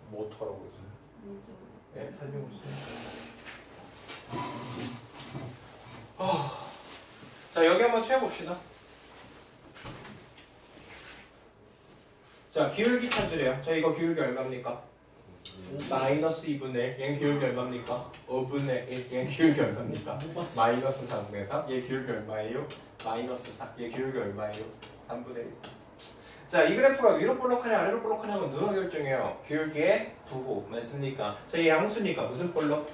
뭐 어떡하라고 그러지? 예, 살펴보세요. 자, 여기 한번 채워봅시다. 자, 기울기 찾으래요. 자, 이거 기울기 얼마입니까? 마이너스 2분의 1. 얘 기울기 얼마입니까? 5분의 1. 얘 기울기 얼마입니까? 마이너스 4분의 3. 얘 기울기 얼마예요? 마이너스 4. 얘 기울기 얼마예요? 3분의 1. 자, 이 그래프가 위로 볼록하냐 아래로 볼록하냐는 누가 결정해요? 기울기의 부호 맞습니까? 자, 얘 양수니까 무슨 볼록?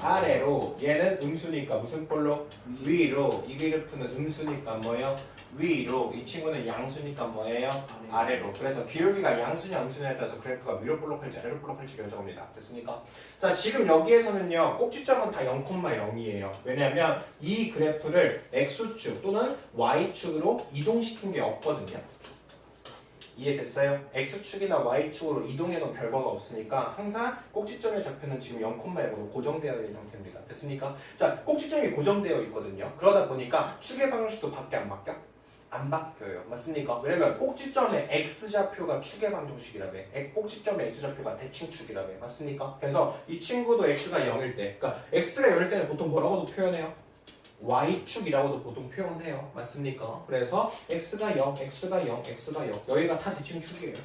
아래로. 얘는 음수니까 무슨 볼록? 위로. 이 그래프는 음수니까 뭐예요? 위로. 이 친구는 양수니까 뭐예요? 아래로. 그래서 기울기가 양수냐 음수냐에 따라서 그래프가 위로 볼록할지 아래로 볼록할지 결정합니다. 됐습니까? 자, 지금 여기에서는요 꼭지점은 다 0,0이에요. 왜냐하면 이 그래프를 x축 또는 y축으로 이동시킨 게 없거든요. 이해됐어요? x축이나 y축으로 이동해 놓은 결과가 없으니까 항상 꼭지점의 좌표는 지금 0,0으로 고정되어 있는 형태입니다. 됐습니까? 자, 꼭지점이 고정되어 있거든요. 그러다 보니까 축의 방식도 밖에 안 바뀌어? 안 바뀌어요. 맞습니까? 왜냐면 꼭지점의 x좌표가 축의 방정식이라며. 꼭지점의 x좌표가 대칭축이라며. 맞습니까? 그래서 이 친구도 x가 0일 때, 그러니까 x가 0일 때는 보통 뭐라고도 표현해요? y축이라고도 보통 표현해요. 맞습니까? 그래서 x가 0, x가 0, x가 0. 여기가 다 대칭축이에요.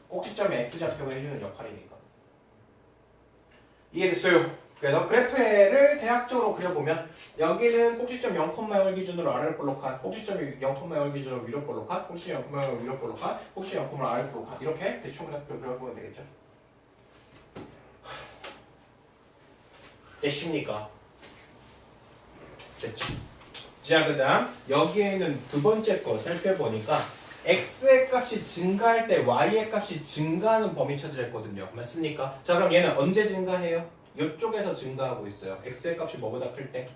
꼭지점의 x좌표가 해주는 역할이니까. 이해됐어요? 그래서 그래프를 대략적으로 그려보면 여기는 꼭지점 0,0을 기준으로 아래로 볼록한, 꼭지점이 0,0을 기준으로 위로 볼록한, 꼭지점 0,0을 위로 볼록한, 꼭지점 0,0을 아래로 볼록한 이렇게 대충 그래프를 그려보면 되겠죠? 됐습니까? 됐죠? 자, 그 다음 여기에 있는 두 번째 거 살펴보니까 x의 값이 증가할 때 y의 값이 증가하는 범위 찾으랬거든요. 맞습니까? 자, 그럼 얘는 언제 증가해요? 이쪽에서 증가하고 있어요. x의 값이 뭐보다 클 때?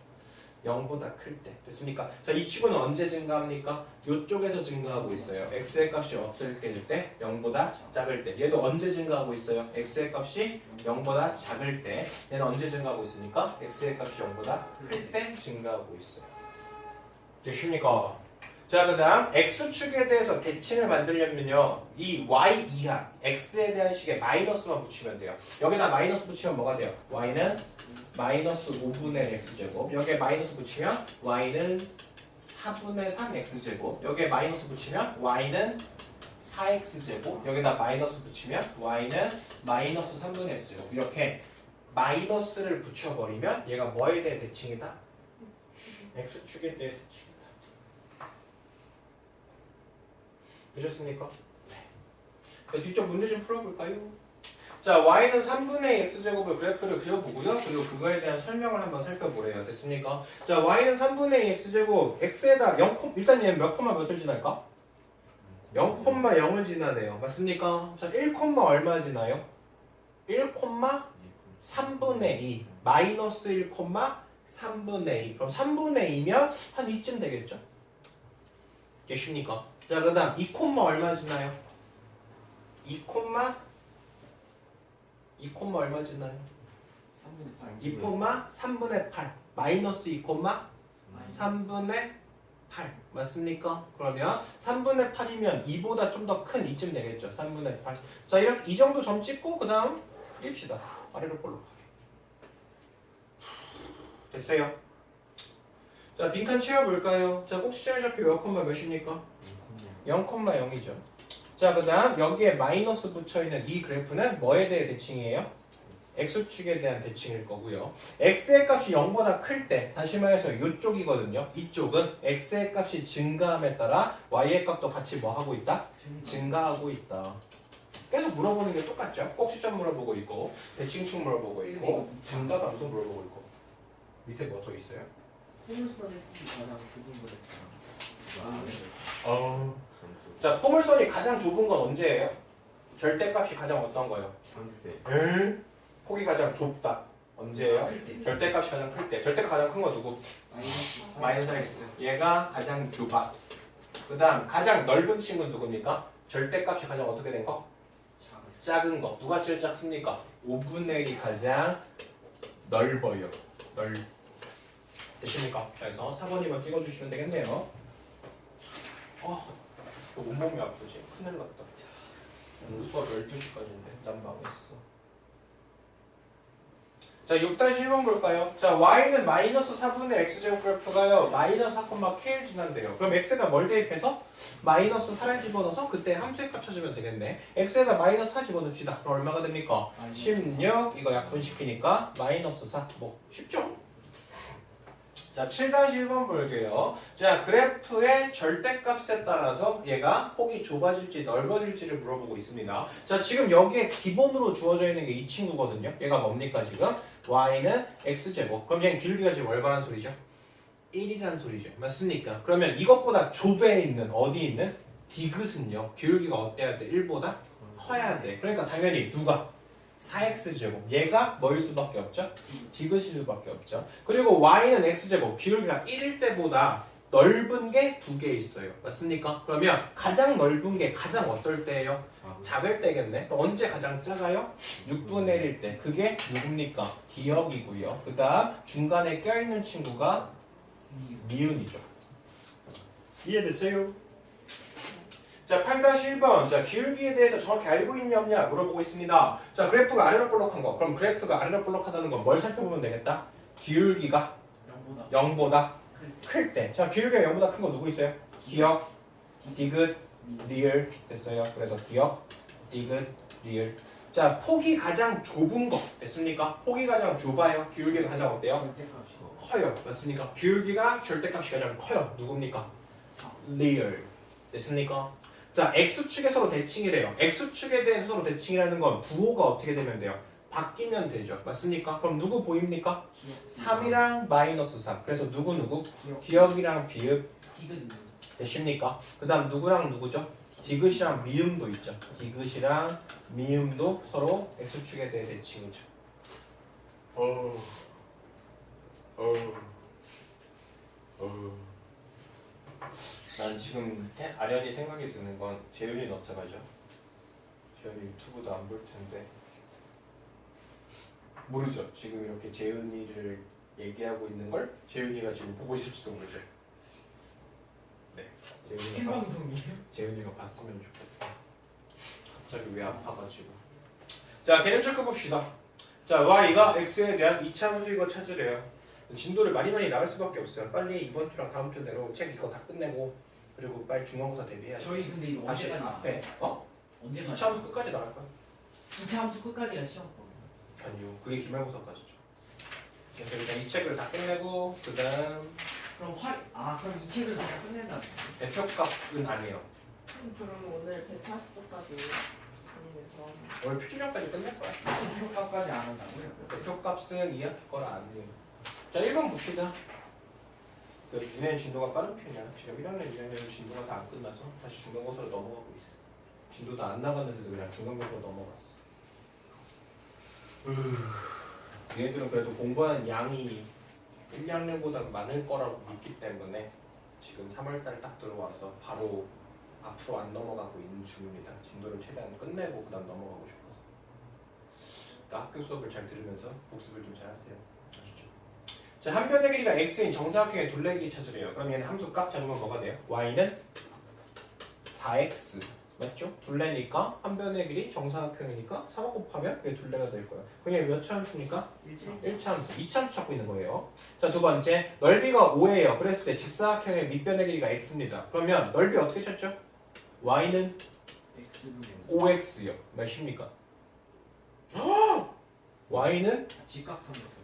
0보다 클 때. 됐습니까? 자, 이 친구는 언제 증가합니까? 이쪽에서 증가하고 있어요. x의 값이 어떻게 될 때? 0보다 작을 때. 얘도 언제 증가하고 있어요? x의 값이 0보다 작을 때. 얘는 언제 증가하고 있습니까? x의 값이 0보다 클 때 증가하고 있어요. 됐습니까? 자, 그 다음 x축에 대해서 대칭을 만들려면요 이 y 이하 x에 대한 식에 마이너스만 붙이면 돼요. 여기다 마이너스 붙이면 뭐가 돼요? y는 마이너스 5분의 x제곱. 여기에 마이너스 붙이면 y는 4분의 3x제곱. 여기에 마이너스 붙이면 y는 4x제곱. 여기다 마이너스 붙이면 y는 마이너스 3분의 x제곱. 이렇게 마이너스를 붙여버리면 얘가 뭐에 대해 대칭이다? x축에 대해 대칭. 되셨습니까? 네. 뒤쪽 문제 좀 풀어볼까요? 자, y는 3분의 x제곱을 그래프를 그려보고요. 그리고 그거에 대한 설명을 한번 살펴보래요. 됐습니까? 자, y는 3분의 x제곱, x에다 0, 일단 얘는 몇 콤마 몇을 지날까? 0,0을 지나네요. 맞습니까? 자, 1, 얼마 지나요? 1, 3분의 2. 마이너스 1, 3분의 2. 그럼 3분의 2면 한 이쯤 되겠죠? 계십니까? 자, 그 다음 2, 얼마 지나요? 2, 얼마 지나요? 2, 3분의 8 마이너스 2, 3분의 8 맞습니까? 그러면 3분의 8이면 2보다 좀 더 큰 이쯤 되겠죠? 3분의 8. 자, 이렇게 이 정도 점 찍고 그 다음 깁시다. 아래로 볼록하게. 됐어요? 자, 빈칸 채워볼까요? 자, 꼭지점의 좌표 몇입니까? 0,0이죠. 자, 그 다음 여기에 마이너스 붙여있는 이 그래프는 뭐에 대해 대칭이에요? x축에 대한 대칭일 거고요. x의 값이 0보다 클 때, 다시 말해서 이쪽이거든요. 이쪽은 x의 값이 증가함에 따라 y의 값도 같이 뭐 하고 있다? 증가하고 있다. 계속 물어보는 게 똑같죠? 꼭지점 물어보고 있고, 대칭축 물어보고 있고, 증가 감소 물어보고 있고. 밑에 뭐 더 있어요? 포물선이 가장 좁은 거랬잖아. 자, 포물선이 가장 좁은 건 언제예요? 절대값이 가장 어떤 거예요? 폭이 가장 좁다. 언제예요? 절대값이 가장 클 때. 절대가 가장 큰 거 누구? 마이너스 x. 얘가 가장 좁아. 그 다음 가장 넓은 친구는 누굽니까? 절대값이 가장 어떻게 된 거? 작은 거. 누가 제일 작습니까? 5분의 1이 가장 넓어요. 되십니까? 그래서 4번이만 찍어주시면 되겠네요. 온몸이 아프지? 큰일 났다. 수업 12시까지인데 난 망했어. 자, 6-1번 볼까요? 자, y는 마이너스 4분의 x제곱 그래프가요. 마이너스 4,k를 지난대요. 그럼 x에다 뭘 대입해서? 마이너스 4를 집어넣어서 그때 함수의 값 찾으면 되겠네. x에다 마이너스 4 집어넣읍시다. 그럼 얼마가 됩니까? 16. 이거 약분시키니까 마이너스 4. 뭐 쉽죠? 자, 7-1번 볼게요. 자, 그래프의 절대값에 따라서 얘가 폭이 좁아질지 넓어질지를 물어보고 있습니다. 자, 지금 여기에 기본으로 주어져 있는 게 이 친구거든요. 얘가 뭡니까 지금? y는 x제곱. 그럼 얘는 길기가 지금 얼마란 소리죠? 1이란 소리죠. 맞습니까? 그러면 이것보다 좁에 있는 어디 있는 디귿은요. 기울기가 어때야 돼? 1보다 커야 돼. 그러니까 당연히 누가? 4x제곱. 얘가 뭐일 수밖에 없죠? 디귿일 수밖에 없죠. 그리고 y는 x제곱. 기울기가 1일 때보다 넓은 게 2개 있어요. 맞습니까? 그러면 가장 넓은 게 가장 어떨 때예요? 작을 때겠네. 그럼 언제 가장 작아요? 6분의 1일 때. 그게 누굽니까? 기역이고요. 그 다음 중간에 껴있는 친구가 미음이죠. 이해됐어요? 자, 8-1번. 자, 기울기에 대해서 정확히 알고 있냐 없냐 물어보고 있습니다. 자, 그래프가 아래로 볼록한 거. 그럼 그래프가 아래로 볼록하다는 건 뭘 살펴보면 되겠다? 기울기가 0보다 클 때. 자, 기울기가 0보다 큰 거 누구 있어요? 기역, 디귿, 리을. 됐어요. 그래서 기역, 디귿, 리을. 자, 폭이 가장 좁은 거. 됐습니까? 폭이 가장 좁아요. 기울기가 가장 어때요? 커요. 맞습니까? 기울기가 절대값이 가장 커요. 누굽니까? 리을. 됐습니까? 자, x축에 서로 대칭이래요. x축에 대해서 서로 대칭이라는 건 부호가 어떻게 되면 돼요? 바뀌면 되죠. 맞습니까? 그럼 누구 보입니까? 3이랑 마이너스 3. 그래서 누구? 기역이랑 비읍. 되십니까? 그 다음 누구랑 누구죠? 디귿이랑 미음도 있죠. 디귿이랑 미음도 서로 x축에 대해 대칭이죠. 난 지금 아련히 생각이 드는 건 재윤이는 어떡하죠? 재윤이 유튜브도 안 볼 텐데 모르죠. 지금 이렇게 재윤이를 얘기하고 있는 걸 재윤이가 지금 보고 있을지도 모르죠. 네, 재윤이가 봤으면 좋겠다. 갑자기 왜 아파가지고. 자, 개념 체크 봅시다. 자, y가 x에 대한 이차함수 이거 찾으래요. 진도를 많이 나갈 수밖에 없어요. 빨리 이번 주랑 다음 주 내로 책 이거 다 끝내고 그리고 빨리 중간고사 대비해야죠. 저희 근데 이거 언제까지 나가요? 네. 언제까지? 2차 함수 끝까지 나갈 거야. 2차 함수 끝까지가 시험 거. 아니요. 그게 기말고사까지죠. 그래서 일단 이 책을 다 끝내고 그다음 그럼 그럼 이 책을 다 끝낸다는 거예요? 대표값은 아니에요. 그럼 오늘 140쪽까지 아니면서 오늘 표준형까지 끝낼 거야. 대표값까지 안 한다고요? 대표값은 2학기 거라 아니에요. 자, 1번 봅시다. 니네는 진도가 빠른 편이야. 지금 1학년 2학년 진도가 다 안 끝나서 다시 중간고사로 넘어가고 있어. 진도 다 안 나갔는데도 그냥 중간고사로 넘어갔어. 얘네들은 그래도 공부하는 양이 1, 2학년보다 많을 거라고 믿기 때문에 지금 3월달 딱 들어와서 바로 앞으로 안 넘어가고 있는 중입니다. 진도를 최대한 끝내고 그 다음 넘어가고 싶어서. 그러니까 학교 수업을 잘 들으면서 복습을 좀 잘 하세요. 자, 한 변의 길이가 x인 정사각형의 둘레 길이 찾으래요. 그럼 얘는 함수 값 잡으면 뭐가 돼요? y는 4x 맞죠? 둘레니까 한 변의 길이 정사각형이니까 4번 곱하면 그게 둘레가 될 거예요. 그럼 몇 차 함수니까? 1차 함수. 2차 함수 찾고 있는 거예요. 자, 두 번째 넓이가 5예요. 그랬을 때 직사각형의 밑변의 길이가 x입니다. 그러면 넓이 어떻게 찾죠? y는 5x요. 몇입니까? y는 직각 삼각형.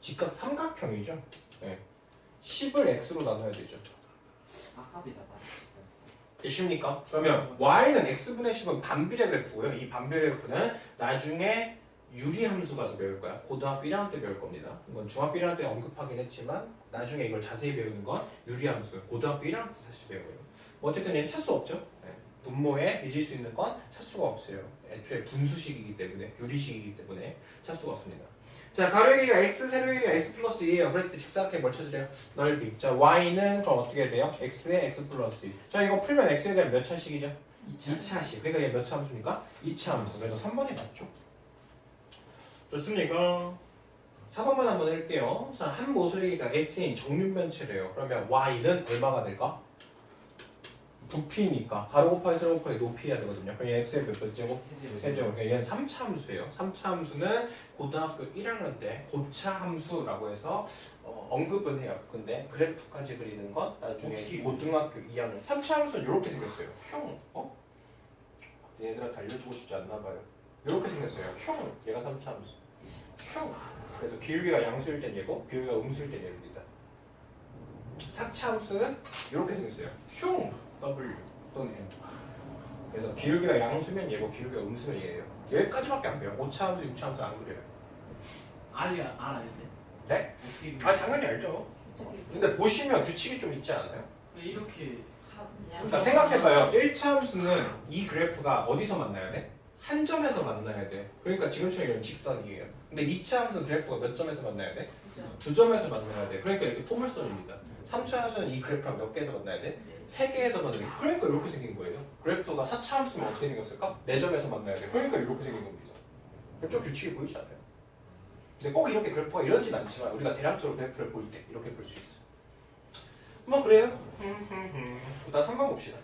직각 삼각형이죠. 네. 10을 x로 나눠야 되죠. 아깝이다. 되십니까? 그러면 y는 x분의 10은 반비례 그래프고요. 이 반비례 그래프는 나중에 유리함수 가서 배울 거야. 고등학교 1학년 때 배울 겁니다. 이건 중학교 1학년 때 언급하긴 했지만 나중에 이걸 자세히 배우는 건 유리함수. 고등학교 1학년 때 다시 배워요. 어쨌든 얘는 차수 없죠. 네. 분모에 빚을 수 있는 건 차수가 없어요. 애초에 분수식이기 때문에 유리식이기 때문에 차수가 없습니다. 자, 가로의 길이가 x, 세로의 길이가 x 플러스 2예요. 그랬을 때 직사각형이 뭘 찾으래요? 넓이. 자, y는 그럼 어떻게 돼요? x에 x 플러스 2. 자, 이거 풀면 x에 대한 몇 차식이죠? 2차식. 그러니까 얘 몇 차 함수입니까? 2차 함수. 그래서 3번이 맞죠? 좋습니까? 4번만 한번 할게요. 자, 한 모서리가 s인 정육면체래요. 그러면 y는 얼마가 될까? 부피니까 가로 곱하기 세로 곱하기 높이 해야 되거든요. 그럼 얘 x의 몇 제곱? 세제곱. 세제곱. 그러니까 얘는 3차 함수예요. 3차 함수는 고등학교 1학년 때 고차 함수라고 해서 언급은 해요. 근데 그래프까지 그리는 건 나중에 어떻게 고등학교 2학년 3차 함수는 이렇게 생겼어요. 형, 얘들한테 알려주고 싶지 않나 봐요. 이렇게 생겼어요. 형, 얘가 3차 함수. 형. 그래서 기울기가 양수일 땐 얘고 기울기가 음수일 땐 얘입니다. 4차 함수는 이렇게 생겼어요. 형, W 또는 M. 그래서 기울기가 양수면 얘고 기울기가 음수면 얘예요. 여기까지밖에 안 배워요. 5차 함수, 6차 함수 안 그려요. 알아요, 쌤? 네? 어떻게 아 당연히 알죠. 근데 보시면 규칙이 좀 있지 않아요? 이렇게 그러니까 생각해봐요. 1차 함수는 이 그래프가 어디서 만나야 돼? 한 점에서 만나야 돼. 그러니까 지금처럼 이런 직선이에요. 근데 2차 함수는 그래프가 몇 점에서 만나야 돼? 두 점에서 만나야 돼. 그러니까 이렇게 포물선입니다. 3차 함수는 이 그래프랑 몇 개에서 만나야 돼? 3개에서 만나야 돼. 그러니까 이렇게 생긴 거예요. 그래프가 4차 함수면 어떻게 생겼을까? 4점에서 만나야 돼. 그러니까 이렇게 생긴 겁니다. 좀 규칙이 보이지 않아요? 근데 꼭 이렇게 그래프가 이러진 않지만 우리가 대략적으로 그래프를 볼 때 이렇게 볼 수 있어요. 뭐 그래요? 그다음 3번 봅시다.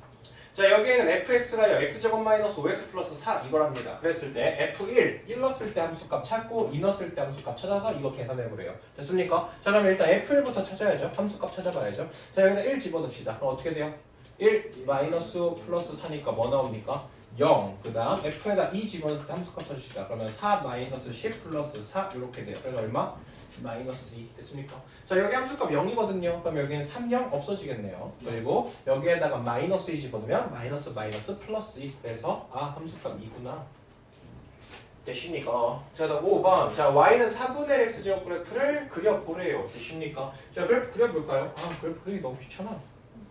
자 여기에는 fx가요 x제곱 마이너스 5x 플러스 4 이걸 합니다. 그랬을 때 f1 1 넣었을 때 함수값 찾고 2 넣었을 때 함수값 찾아서 이거 계산해보래요. 됐습니까? 자 그러면 일단 f1부터 찾아야죠. 함수값 찾아봐야죠. 자 여기다 1 집어넣읍시다. 그럼 어떻게 돼요? 1 마이너스 플러스 4니까 뭐 나옵니까? 0. 그 다음 f에다 2 집어넣을 때 함수값 찾으시다. 그러면 4 마이너스 10 플러스 4 이렇게 돼요. 그래서 얼마? 마이너스 2 됐습니까? 자 여기 함수값 0이거든요. 그럼 여기는 3, 0 없어지겠네요. 그리고 여기에다가 마이너스 2 집어넣으면 마이너스 마이너스 플러스 2 그래서 함수값 2구나. 되십니까? 자 다음 5번 자 y는 4분의 x제곱 그래프를 그려보래요. 되십니까? 자 그래프 그려볼까요? 그래프 그리기 너무 귀찮아.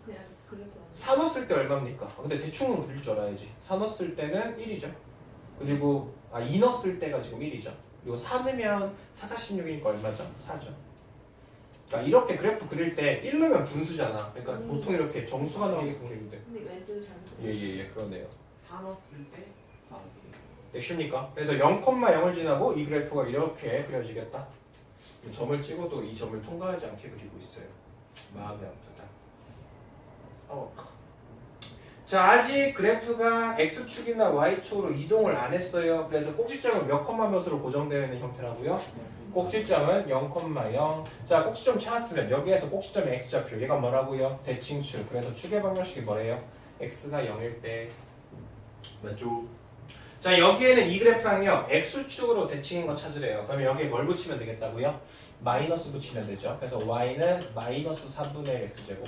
그냥 그래도 4 넣었을 때 얼마입니까? 근데 대충은 그릴 줄 알아야지. 4 넣었을 때는 1이죠. 그리고 2 넣었을 때가 지금 1이죠. 그리고 4 넣으면 4, 4, 16이니까 얼마죠? 4죠. 그러니까 이렇게 그래프 그릴 때 1 넣으면 분수잖아. 그러니까 보통 이렇게 정수가 나오게끔 그리는데. 근데 왼쪽이 잘못. 예예예 그러네요. 4 넣었을 때 4. 되십니까? 그래서 0,0을 지나고 이 그래프가 이렇게 그려지겠다. 점을 찍어도 이 점을 통과하지 않게 그리고 있어요. 마음이 아프다. 자 아직 그래프가 x축이나 y축으로 이동을 안 했어요. 그래서 꼭지점은 몇 컴마 몇으로 고정되어 있는 형태라고요? 꼭지점은 0,0. 자 꼭지점 찾았으면 여기에서 꼭지점의 x좌표 얘가 뭐라고요? 대칭축. 그래서 축의 방정식이 뭐래요? x가 0일 때 맞죠? 자 여기에는 이 그래프랑요 x축으로 대칭인 거 찾으래요. 그러면 여기에 뭘 붙이면 되겠다고요? 마이너스 붙이면 되죠. 그래서 y는 마이너스 4분의 x제곱.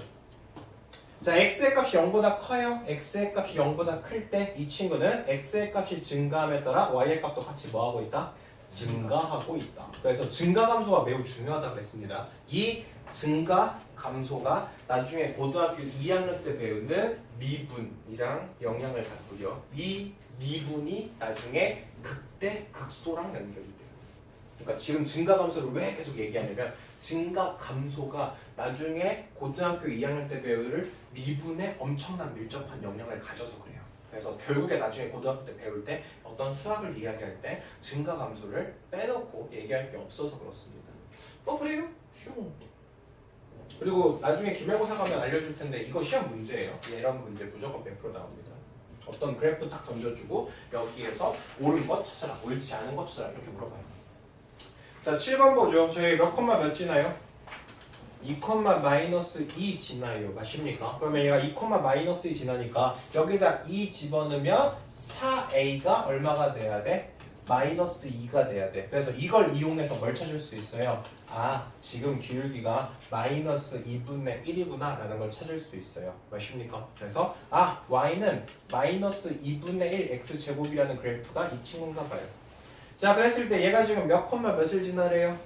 자 x의 값이 0보다 커요. x의 값이 0보다 클 때 이 친구는 x의 값이 증가함에 따라 y의 값도 같이 뭐하고 있다? 증가하고 있다. 그래서 증가 감소가 매우 중요하다고 그랬습니다. 이 증가 감소가 나중에 고등학교 2학년 때 배우는 미분이랑 영향을 갖고요. 이 미분이 나중에 극대 극소랑 연결이 돼요. 그러니까 지금 증가 감소를 왜 계속 얘기하냐면 증가 감소가 나중에 고등학교 2학년 때 배울 미분에 엄청난 밀접한 영향을 가져서 그래요. 그래서 결국에 나중에 고등학교 때 배울 때 어떤 수학을 이야기할 때 증가 감소를 빼놓고 얘기할 게 없어서 그렇습니다. 그래요? 슝. 그리고 나중에 기말고사 가면 알려줄 텐데 이거 시험 문제예요. 이런 문제 무조건 100% 나옵니다. 어떤 그래프 딱 던져주고 여기에서 옳은 것 찾아라, 옳지 않은 것 찾아라 이렇게 물어봐요. 자 7번 보죠. 저희 몇 콤마 몇 지나요? 2, 마이너스 2 지나요. 맞습니까? 그러면 얘가 2, 마이너스 2 지나니까 여기다 2 집어넣으면 4a가 얼마가 돼야 돼? 마이너스 2가 돼야 돼. 그래서 이걸 이용해서 뭘 찾을 수 있어요? 지금 기울기가 마이너스 2분의 1이구나 라는 걸 찾을 수 있어요. 맞습니까? 그래서 y는 마이너스 2분의 1 x제곱이라는 그래프가 이 친구인가 봐요. 자 그랬을 때 얘가 지금 몇 콤마 몇을 지나래요?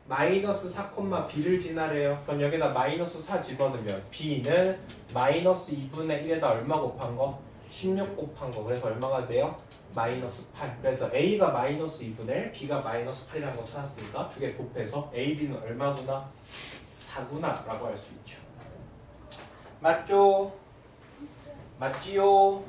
마이너스 4, b를 지나래요. 그럼 여기다 마이너스 4 집어넣으면 b는 마이너스 2분의 1에다 얼마 곱한 거? 16 곱한 거. 그래서 얼마가 돼요? 마이너스 8. 그래서 a가 마이너스 2분의 1, b가 마이너스 8이라는 거 찾았으니까 두 개 곱해서 a, b는 얼마구나? 4구나 라고 할 수 있죠. 맞죠? 맞지요?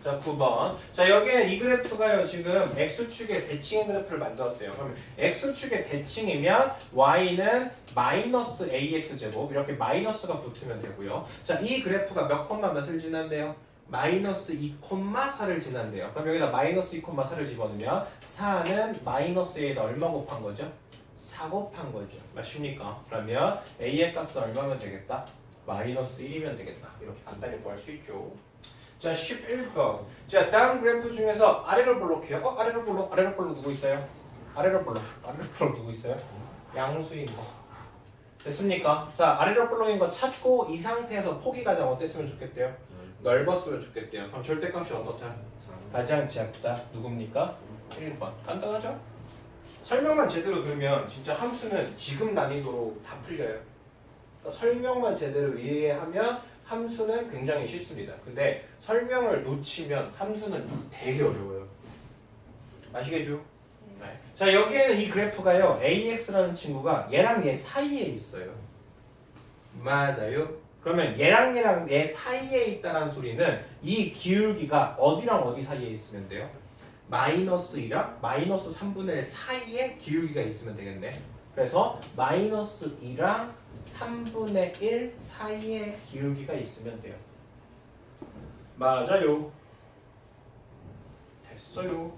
자, 9번. 자, 여기는 이 그래프가요, 지금 x축의 대칭의 그래프를 만들었대요. 그러면 x축의 대칭이면 y는 마이너스 ax제곱, 이렇게 마이너스가 붙으면 되고요. 자, 이 그래프가 몇 콤마 몇을 지난대요? 마이너스 2,4를 지난대요. 그럼 여기다 마이너스 2,4를 집어넣으면 4는 마이너스에다 얼마 곱한 거죠? 4 곱한 거죠. 맞습니까? 그러면 a의 값은 얼마면 되겠다? 마이너스 1이면 되겠다. 이렇게 간단히 구할 수 있죠. 자, 11번. 자, 다음 그래프 중에서 아래로 볼록해요. 아래로 볼록 누구 있어요? 아래로 볼록 누구 있어요? 양수인 거. 됐습니까? 자, 아래로 볼록인 거 찾고 이 상태에서 폭이 가장 어땠으면 좋겠대요? 넓었으면 좋겠대요. 그럼 절대값이 어떻다? 가장 작다. 누굽니까? 1번. 간단하죠? 설명만 제대로 들으면 진짜 함수는 지금 난이도로 다 풀려요. 그러니까 설명만 제대로 이해하면 함수는 굉장히 쉽습니다. 근데 설명을 놓치면 함수는 되게 어려워요. 아시겠죠? 네. 자, 여기에는 이 그래프가요, AX라는 친구가 얘랑 얘 사이에 있어요. 맞아요? 그러면 얘랑 얘 사이에 있다는 소리는 이 기울기가 어디랑 어디 사이에 있으면 돼요? 마이너스 2랑 마이너스 3분의 1 사이에 기울기가 있으면 되겠네. 그래서 마이너스 2랑 3분의 1 사이에 기울기가 있으면 돼요. 맞아요. 됐어요.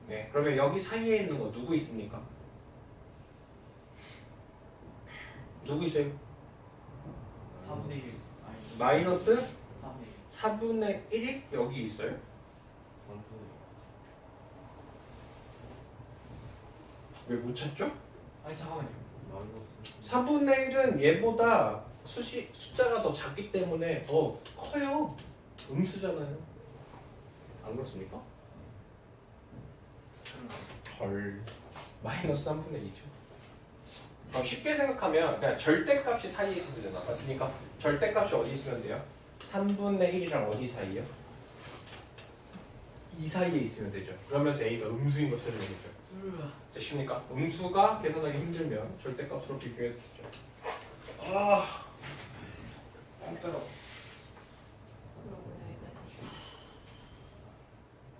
네, 그러면 여기 사이에 있는 거 누구 있습니까? 누구 있어요? 4분의 1 아니 마이너스 4분의 1 4분의 1이 여기 있어요. 왜 못 찾죠? 아니 잠깐만요 4분의 1은 얘보다 숫자가 더 작기 때문에 더 커요. 음수잖아요. 안 그렇습니까? 헐. 마이너스 3분의 2죠. 쉽게 생각하면 그냥 절대값이 사이에 있어도 되나? 맞습니까? 절대값이 어디 있으면 돼요? 3분의 1이랑 어디 사이요? 2 사이에 있으면 되죠. 그러면서 A가 음수인 거 찾으면 되죠. 되십니까? 음수가 계산하기 힘들면 절대값으로 비교해도 되죠. 아, 힘들어. 그러고 여기까지.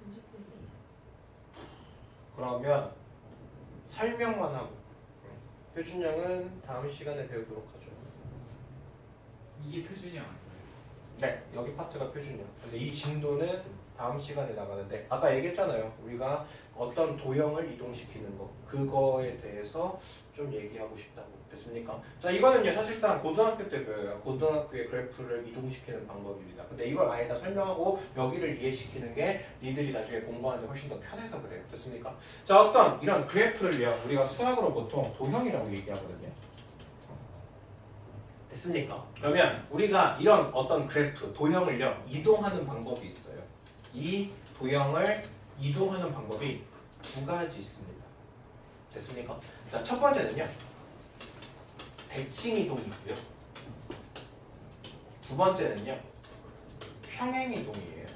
30분이. 그러면 설명만 하고 표준형은 다음 시간에 배우도록 하죠. 이게 표준형 아닌가요? 네, 여기 파트가 표준형. 근데 이 진도는 다음 시간에 나가는데 아까 얘기했잖아요. 우리가 어떤 도형을 이동시키는 거 그거에 대해서 좀 얘기하고 싶다고. 됐습니까? 자, 이거는요 사실상 고등학교 때 배워요. 고등학교의 그래프를 이동시키는 방법입니다. 근데 이걸 아예 다 설명하고 여기를 이해시키는 게 니들이 나중에 공부하는데 훨씬 더 편해서 그래요. 됐습니까? 자, 어떤 이런 그래프를요 우리가 수학으로 보통 도형이라고 얘기하거든요. 됐습니까? 그러면 우리가 이런 어떤 그래프, 도형을요 이동하는 방법이 있어요. 이 도형을 이동하는 방법이 두 가지 있습니다. 됐습니까? 자, 첫 번째는요 대칭 이동이 있고요. 두 번째는요 평행 이동이에요.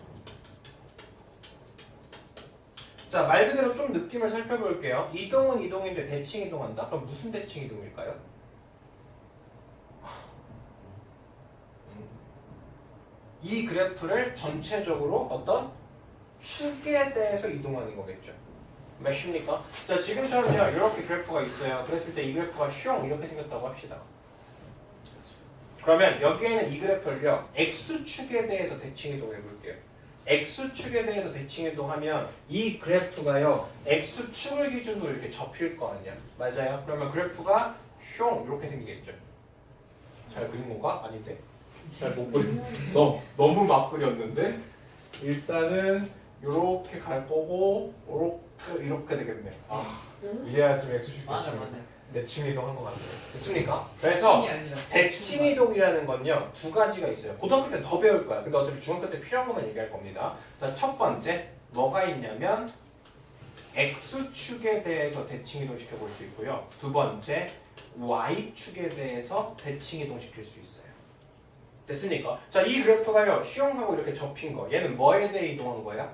자, 말 그대로 좀 느낌을 살펴볼게요. 이동은 이동인데 대칭 이동한다? 그럼 무슨 대칭 이동일까요? 이 그래프를 전체적으로 어떤 축에 대해서 이동하는 거겠죠. 맞습니까? 자, 지금처럼요 이렇게 그래프가 있어요. 그랬을 때 이 그래프가 슝 이렇게 생겼다고 합시다. 그러면 여기에는 이 그래프를요 X축에 대해서 대칭 이동해 볼게요. X축에 대해서 대칭 이동하면 이 그래프가요 X축을 기준으로 이렇게 접힐 거 아니야. 맞아요? 그러면 그래프가 슝 이렇게 생기겠죠. 잘 그린 건가? 아닌데? 잘 못 그린. 너무 막 그렸는데 일단은 이렇게 갈 거고 이렇게 되겠네. 아, 이래야 좀 X축 맞아요 대칭 이동한 것 같아요. 됐습니까? 그래서 대칭이 아니라 대칭 이동이라는 건요 두 가지가 있어요. 고등학교 때 더 배울 거야. 근데 어차피 중학교 때 필요한 것만 얘기할 겁니다. 자, 첫 번째 뭐가 있냐면 X축에 대해서 대칭 이동시켜 볼 수 있고요. 두 번째 Y축에 대해서 대칭 이동시킬 수 있어요. 됐습니까? 자, 이 그래프가요 슝하고 이렇게 접힌 거 얘는 뭐에 대해 이동한 거야?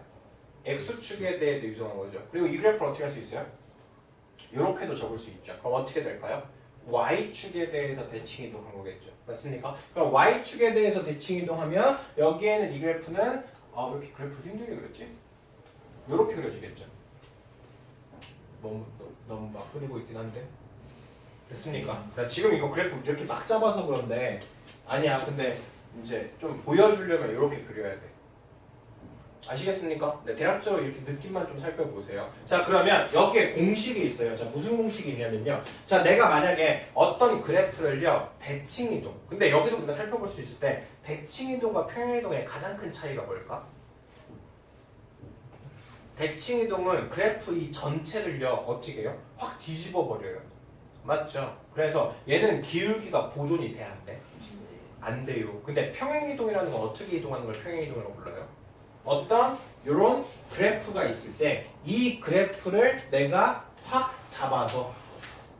X축에 대해 이동한 거죠. 그리고 이 그래프를 어떻게 할 수 있어요? 이렇게도 적을 수 있죠. 그럼 어떻게 될까요? Y축에 대해서 대칭 이동한 거겠죠. 맞습니까? 그럼 Y축에 대해서 대칭 이동하면 여기에는 이 그래프는 아, 왜 이렇게 그래프 힘들게 그렸지? 이렇게 그려지겠죠. 너무 막 흐리고 있긴 한데. 됐습니까? 나 지금 이거 그래프 이렇게 막 잡아서 그런데 아니야. 근데 이제 좀 보여주려면 이렇게 그려야 돼. 아시겠습니까? 네, 대략적으로 이렇게 느낌만 좀 살펴보세요. 자, 그러면 여기에 공식이 있어요. 자, 무슨 공식이 있냐면요. 자, 내가 만약에 어떤 그래프를요, 대칭이동. 근데 여기서 우리가 살펴볼 수 있을 때 대칭이동과 평행이동의 가장 큰 차이가 뭘까? 대칭이동은 그래프 이 전체를요, 어떻게 해요? 확 뒤집어 버려요. 맞죠? 그래서 얘는 기울기가 보존이 돼, 안 돼? 안 돼요. 근데 평행이동이라는 건 어떻게 이동하는 걸 평행이동이라고 불러요? 어떤 이런 그래프가 있을 때 이 그래프를 내가 확 잡아서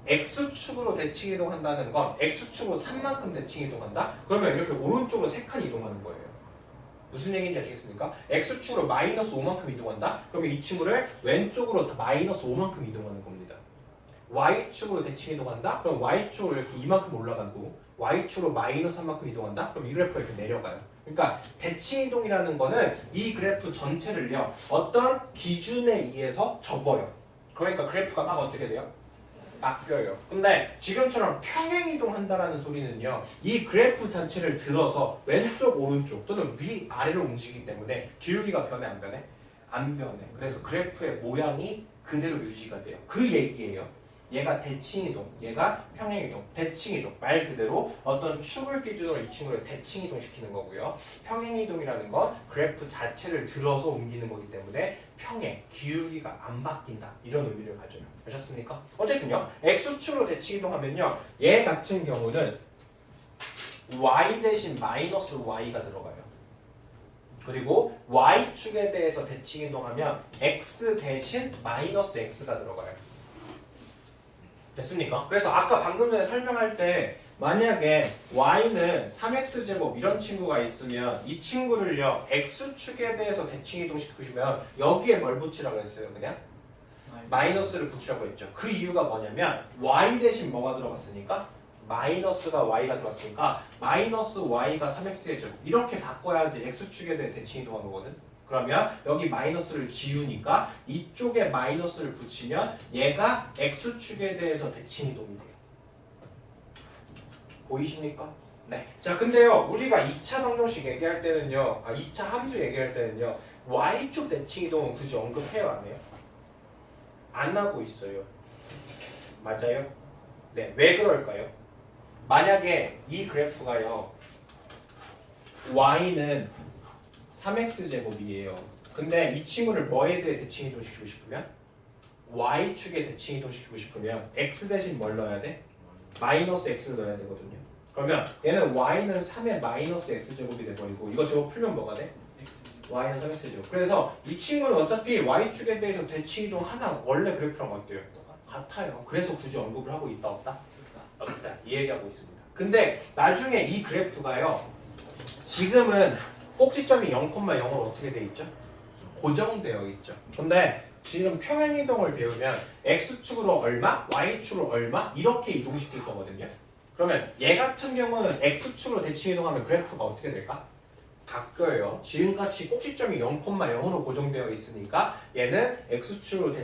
X축으로 대칭 이동한다는 건 X축으로 3만큼 대칭 이동한다? 그러면 이렇게 오른쪽으로 3칸 이동하는 거예요. 무슨 얘기인지 아시겠습니까? X축으로 마이너스 5만큼 이동한다? 그러면 이 친구를 왼쪽으로 마이너스 5만큼 이동하는 겁니다. Y축으로 대칭 이동한다? 그럼 Y축으로 이렇게 이만큼 올라가고 Y축으로 마이너스 3만큼 이동한다? 그럼 이 그래프가 이렇게 내려가요. 그러니까 대칭 이동이라는 거는 이 그래프 전체를요, 어떤 기준에 의해서 접어요. 그러니까 그래프가 막 어떻게 돼요? 바뀌어요. 근데 지금처럼 평행 이동한다라는 소리는요, 이 그래프 자체를 들어서 왼쪽 오른쪽 또는 위 아래로 움직이기 때문에 기울기가 변해 안 변해? 안 변해. 그래서 그래프의 모양이 그대로 유지가 돼요. 그 얘기예요. 얘가 대칭이동, 얘가 평행이동, 대칭이동. 말 그대로 어떤 축을 기준으로 이 친구를 대칭이동 시키는 거고요. 평행이동이라는 건 그래프 자체를 들어서 옮기는 거기 때문에 평행, 기울기가 안 바뀐다. 이런 의미를 가져요. 아셨습니까? 어쨌든요. X축으로 대칭이동하면요. 얘 같은 경우는 Y 대신 마이너스 Y가 들어가요. 그리고 Y축에 대해서 대칭이동하면 X 대신 마이너스 X가 들어가요. 됐습니까? 그래서 아까 방금 전에 설명할 때 만약에 y는 3x제곱 이런 친구가 있으면 이 친구를요 x축에 대해서 대칭 이동시키시면 여기에 뭘 붙이라고 했어요? 그냥 마이너스를 붙이라고 했죠. 그 이유가 뭐냐면 y 대신 뭐가 들어갔으니까? 마이너스가 y가 들어갔으니까 마이너스 y가 3x의 제곱 이렇게 바꿔야지 x축에 대해 대칭 이동한 거거든. 그러면 여기 마이너스를 지우니까 이쪽에 마이너스를 붙이면 얘가 x축에 대해서 대칭 이동이 돼요. 보이십니까? 네. 자, 근데요, 우리가 2차 방정식 얘기할 때는요, 2차 함수 얘기할 때는요, y축 대칭 이동은 굳이 언급해요, 안 해요? 안 하고 있어요. 맞아요? 네. 왜 그럴까요? 만약에 이 그래프가요, y는 3x제곱이에요. 근데 이 친구를 뭐에 대해 대칭 이동시키고 싶으면? y축에 대칭 이동시키고 싶으면 x 대신 뭘 넣어야 돼? 마이너스 x를 넣어야 되거든요. 그러면 얘는 y는 3의 마이너스 x제곱이 돼버리고 이거 제곱 풀면 뭐가 돼? y는 3x제곱. 그래서 이 친구는 어차피 y축에 대해서 대칭 이동 하나 원래 그래프랑 어때요? 같아요. 그래서 굳이 언급을 하고 있다 없다? 없다. 이 얘기하고 있습니다. 근데 나중에 이 그래프가요. 지금은 꼭지점이 0,0으로 어떻게 돼 있죠? 고정되어 있죠. 근데 지금 평행이동을 배우면 x축으로 얼마, y축으로 얼마 이렇게 이동시킬 거거든요. 그러면 얘 같은 경우는 x축으로 대칭 이동하면 그래프가 어떻게 될까? 바뀌어요. 지금같이 꼭지점이 0,0으로 고정되어 있으니까 얘는 x축으로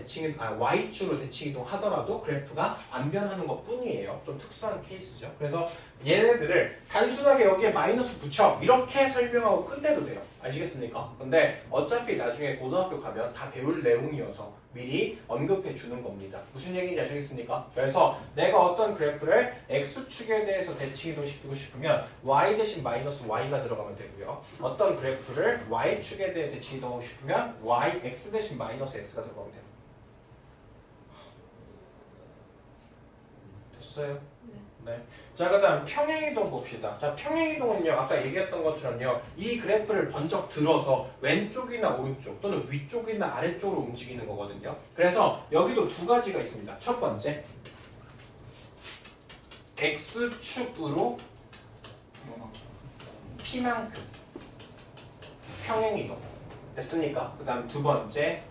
y축으로 대칭 이동하더라도 그래프가 안 변하는 것 뿐이에요. 좀 특수한 케이스죠. 그래서 얘네들을 단순하게 여기에 마이너스 붙여 이렇게 설명하고 끝내도 돼요. 아시겠습니까? 근데 어차피 나중에 고등학교 가면 다 배울 내용이어서 미리 언급해 주는 겁니다. 무슨 얘기인지 아시겠습니까? 그래서 내가 어떤 그래프를 x축에 대해서 대칭 이동시키고 싶으면 y 대신 마이너스 y가 들어가면 되고요. 어떤 그래프를 y축에 대해 대칭 이동하고 싶으면 x 대신 마이너스 x가 들어가면 돼요. 됐어요? 네. 자, 그 다음 평행이동 봅시다. 자, 평행이동은요, 아까 얘기했던 것처럼요, 이 그래프를 번쩍 들어서 왼쪽이나 오른쪽 또는 위쪽이나 아래쪽으로 움직이는 거거든요. 그래서 여기도 두 가지가 있습니다. 첫 번째, x축으로 p만큼 평행이동. 됐습니까? 그 다음 두 번째,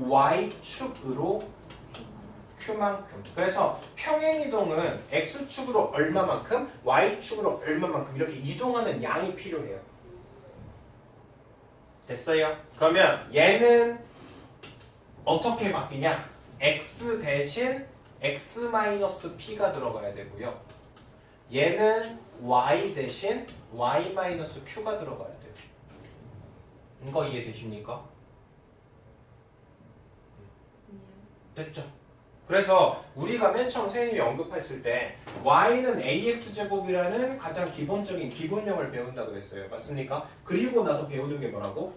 y축으로 q만큼. 그래서 평행이동은 x축으로 얼마만큼, y축으로 얼마만큼 이렇게 이동하는 양이 필요해요. 됐어요? 그러면 얘는 어떻게 바뀌냐? x 대신 x-p가 들어가야 되고요. 얘는 y 대신 y-q가 들어가야 돼요. 이거 이해되십니까? 됐죠? 그래서 우리가 맨 처음 선생님이 언급했을 때 y는 ax제곱이라는 가장 기본적인 기본형을 배운다 그랬어요. 맞습니까? 그리고 나서 배우는 게 뭐라고?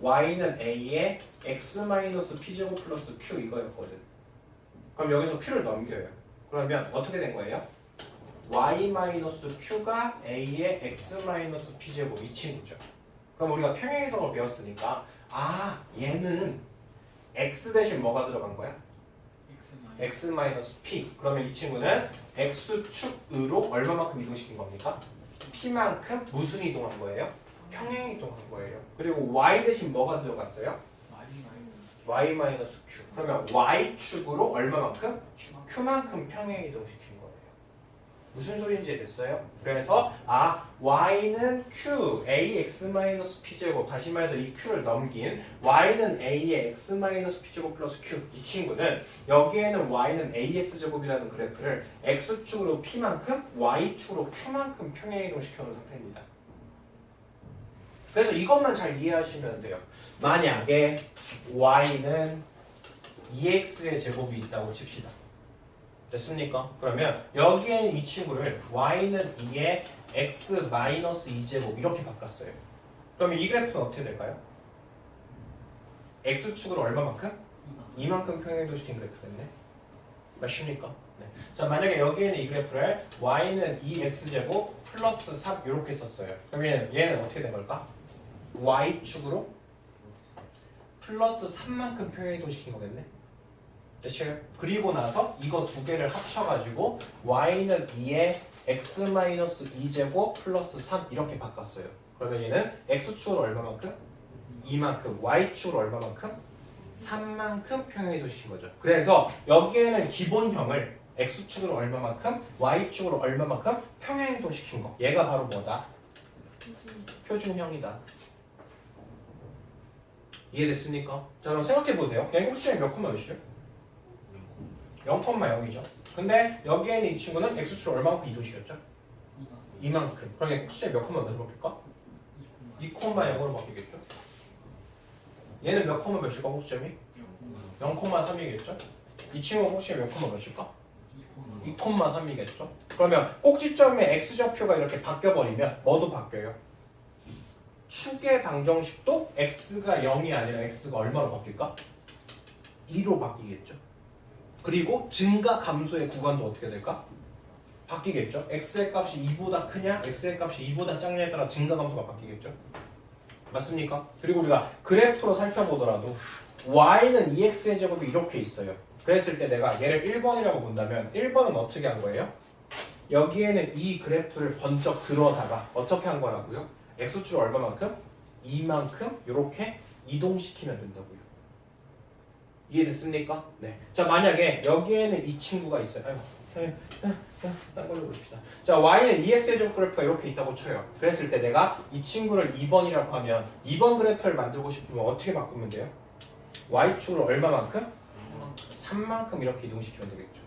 y는 a에 x-p제곱 플러스 q 이거였거든. 그럼 여기서 q를 넘겨요. 그러면 어떻게 된 거예요? y-q가 a의 x-p제곱 이 친구죠. 그럼 우리가 평행이동을 배웠으니까 아 얘는 x 대신 뭐가 들어간 거야? x-p. 그러면 이 친구는 x축으로 얼마만큼 이동시킨 겁니까? p만큼 무슨 이동한 거예요? 평행 이동한 거예요. 그리고 y 대신 뭐가 들어갔어요? y-q. 그러면 y축으로 얼마만큼? q만큼 평행 이동시킨 거예요. 무슨 소리인지 됐어요? 그래서 y는 q, ax-p제곱 다시 말해서 이 q를 넘긴 y는 a의 x-p제곱 플러스 q 이 친구는 여기에는 y는 ax제곱이라는 그래프를 x축으로 p만큼 y축으로 q만큼 평행 이동시켜 놓은 상태입니다. 그래서 이것만 잘 이해하시면 돼요. 만약에 y는 2x의 제곱이 있다고 칩시다. 됐습니까? 그러면 여기엔 이 친구를 y는 2의 x-2제곱 이렇게 바꿨어요. 그러면 이 그래프는 어떻게 될까요? x축으로 얼마만큼? 이만큼 평행이동시킨 그래프 됐네. 맞습니까? 네. 자, 만약에 여기에는 이 그래프를 y는 2x제곱 플러스 3 이렇게 썼어요. 그러면 얘는 어떻게 된 걸까? y축으로 플러스 3만큼 평행이동시킨 거겠네. 됐어요? 그리고 나서 이거 두 개를 합쳐가지고 y는 2의 x-2제곱 플러스 3 이렇게 바꿨어요. 그러면 얘는 x축으로 얼마만큼? 2만큼. y축으로 얼마만큼? 3만큼 평행이동시킨 거죠. 그래서 여기에는 기본형을 x축으로 얼마만큼? y축으로 얼마만큼? 평행이동시킨 거. 얘가 바로 뭐다? 표준형이다. 이해됐습니까? 자, 그럼 생각해보세요. 얘는 꼭지점이 몇 콤마 몇이죠? 0,0이죠. 근데 여기에는 이 친구는 x축을 얼마만큼 이동시켰죠? 2만큼. 그럼 얘 꼭지점이 몇 콤마 몇으로 바뀔까? 2,0으로 바뀌겠죠? 얘는 몇 콤마 몇일까 꼭지점이? 0,3이겠죠? 이 친구가 꼭지점이 몇 콤마 몇일까? 2,3이겠죠? 그러면 꼭지점의 x좌표가 이렇게 바뀌어버리면 뭐도 바뀌어요? 축의 방정식도 x가 0이 아니라 x가 얼마로 바뀔까? 2로 바뀌겠죠? 그리고 증가 감소의 구간도 어떻게 될까? 바뀌겠죠? x의 값이 2보다 크냐? x의 값이 2보다 작냐에 따라 증가 감소가 바뀌겠죠? 맞습니까? 그리고 우리가 그래프로 살펴보더라도 y는 2x의 제곱이 이렇게 있어요. 그랬을 때 내가 얘를 1번이라고 본다면 1번은 어떻게 한 거예요? 여기에는 이 그래프를 번쩍 들어다가 어떻게 한 거라고요? x축을 얼마만큼? 2만큼 이렇게 이동시키면 된다고요. 이해됐습니까? 네. 자, 만약에 여기에는 이 친구가 있어요. 딴 걸로 보십시다. 자, y는 2x의 제곱 그래프가 이렇게 있다고 쳐요. 그랬을 때 내가 이 친구를 2번이라고 하면 2번 그래프를 만들고 싶으면 어떻게 바꾸면 돼요? y축을 얼마만큼? 3만큼 이렇게 이동시키면 되겠죠.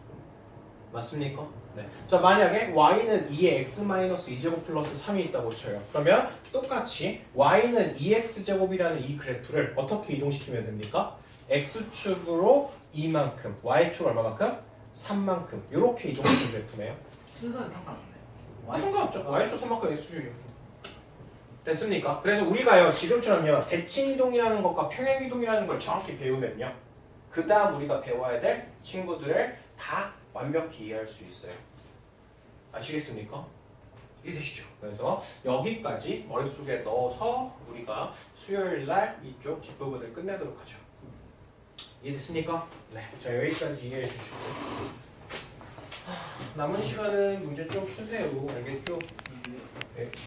맞습니까? 네. 자, 만약에 y는 2의 x-2제곱 플러스 3이 있다고 쳐요. 그러면 똑같이 y는 2x제곱이라는 이 그래프를 어떻게 이동시키면 됩니까? x축으로 2만큼, y축 얼마만큼? 3만큼 이렇게 이동시키는 그래프네요. 순서는 상관없네요. 상관없죠. y축 3만큼 x축이요. 됐습니까? 그래서 우리가요 지금처럼요 대칭이동이라는 것과 평행이동이라는 걸 정확히 배우면요 그 다음 우리가 배워야 될 친구들을 다 완벽히 이해할 수 있어요. 아시겠습니까? 이해되시죠? 그래서 여기까지 머릿속에 넣어서 우리가 수요일날 이쪽 뒷부분을 끝내도록 하죠. 이해됐습니까? 네. 자, 여기까지 이해해 주시고 남은 시간은 문제 좀 푸세요. 알겠죠? 네.